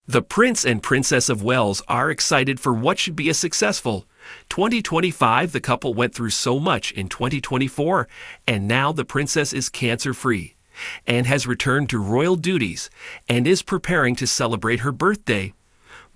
The Prince and Princess of Wales are excited for what should be a successful 2025. The couple went through so much in 2024, and now the princess is cancer-free and has returned to royal duties and is preparing to celebrate her birthday.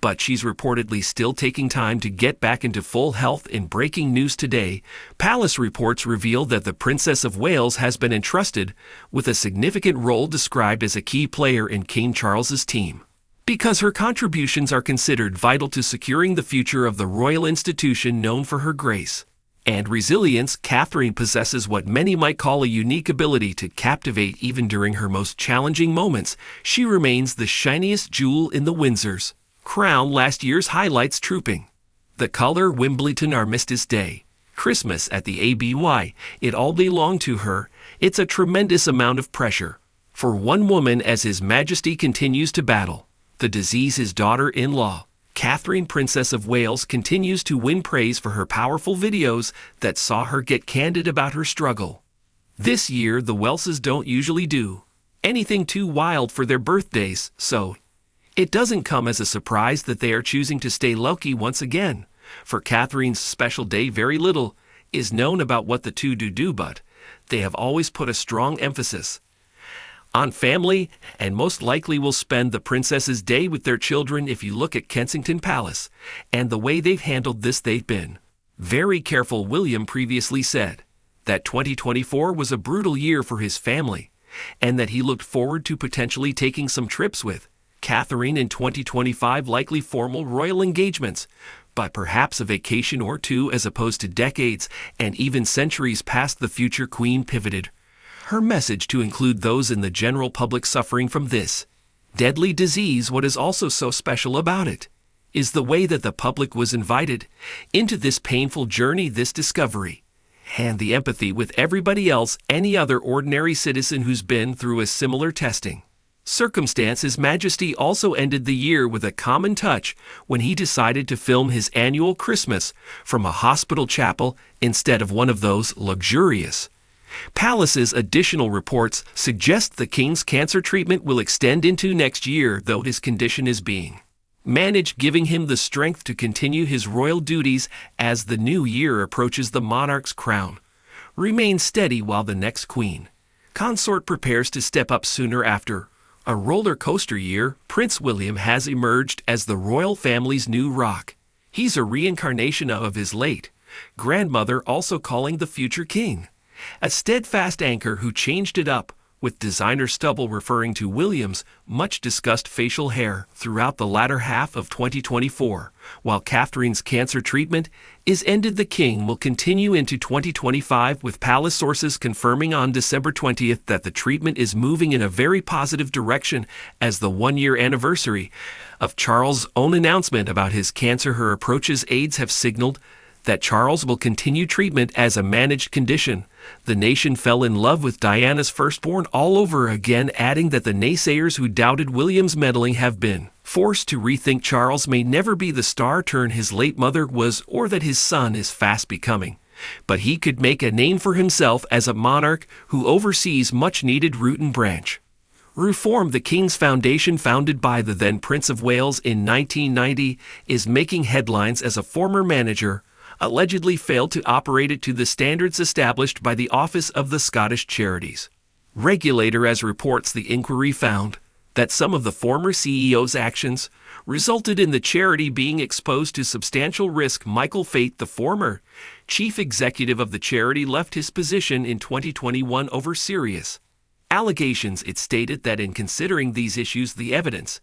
But she's reportedly still taking time to get back into full health. In breaking news today, palace reports reveal that the Princess of Wales has been entrusted with a significant role described as a key player in King Charles's team, because her contributions are considered vital to securing the future of the royal institution known for her grace and resilience. Catherine possesses what many might call a unique ability to captivate even during her most challenging moments. She remains the shiniest jewel in the Windsors' crown. Last year's highlights trooping the color Wimbledon Armistice Day, Christmas at the Abbey. It all belonged to her. It's a tremendous amount of pressure for one woman as His Majesty continues to battle the disease. His daughter-in-law, Catherine, Princess of Wales, continues to win praise for her powerful videos that saw her get candid about her struggle. This year, the Waleses don't usually do anything too wild for their birthdays, so it doesn't come as a surprise that they are choosing to stay low-key once again. For Catherine's special day, very little is known about what the two do, but they have always put a strong emphasis on family, and most likely will spend the princess's day with their children. If you look at Kensington Palace and the way they've handled this, they've been very careful. William previously said that 2024 was a brutal year for his family and that he looked forward to potentially taking some trips with Catherine in 2025, likely formal royal engagements, but perhaps a vacation or two as opposed to decades and even centuries past. The future queen pivoted her message to include those in the general public suffering from this deadly disease. What is also so special about it is the way that the public was invited into this painful journey, this discovery, and the empathy with everybody else, any other ordinary citizen who's been through a similar testing circumstance. His Majesty also ended the year with a common touch when he decided to film his annual Christmas from a hospital chapel instead of one of those luxurious palaces. Additional reports suggest the king's cancer treatment will extend into next year, though his condition is being managed, giving him the strength to continue his royal duties as the new year approaches. The monarch's crown remains steady while the next queen consort prepares to step up sooner. After a roller coaster year, Prince William has emerged as the royal family's new rock. He's a reincarnation of his late grandmother, also calling the future king a steadfast anchor who changed it up with designer stubble, referring to William's much-discussed facial hair throughout the latter half of 2024. While Catherine's cancer treatment is ended, the king will continue into 2025, with palace sources confirming on December 20th that the treatment is moving in a very positive direction. As the one-year anniversary of Charles' own announcement about his cancer her approaches, aides have signaled that Charles will continue treatment as a managed condition. The nation fell in love with Diana's firstborn all over again, adding that the naysayers who doubted William's meddling have been forced to rethink Charles may never be the star turn his late mother was, or that his son is fast becoming. But he could make a name for himself as a monarch who oversees much-needed root and branch reform. The King's Foundation, founded by the then Prince of Wales in 1990, is making headlines as a former manager allegedly failed to operate it to the standards established by the Office of the Scottish Charities Regulator. As reports, the inquiry found that some of the former CEO's actions resulted in the charity being exposed to substantial risk. Michael Fate, the former chief executive of the charity, left his position in 2021 over serious allegations. It stated that in considering these issues, the evidence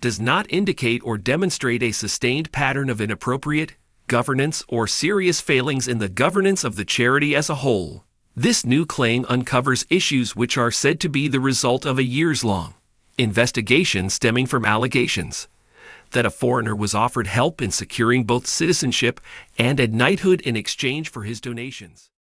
does not indicate or demonstrate a sustained pattern of inappropriate governance or serious failings in the governance of the charity as a whole. This new claim uncovers issues which are said to be the result of a years-long investigation stemming from allegations that a foreigner was offered help in securing both citizenship and a knighthood in exchange for his donations.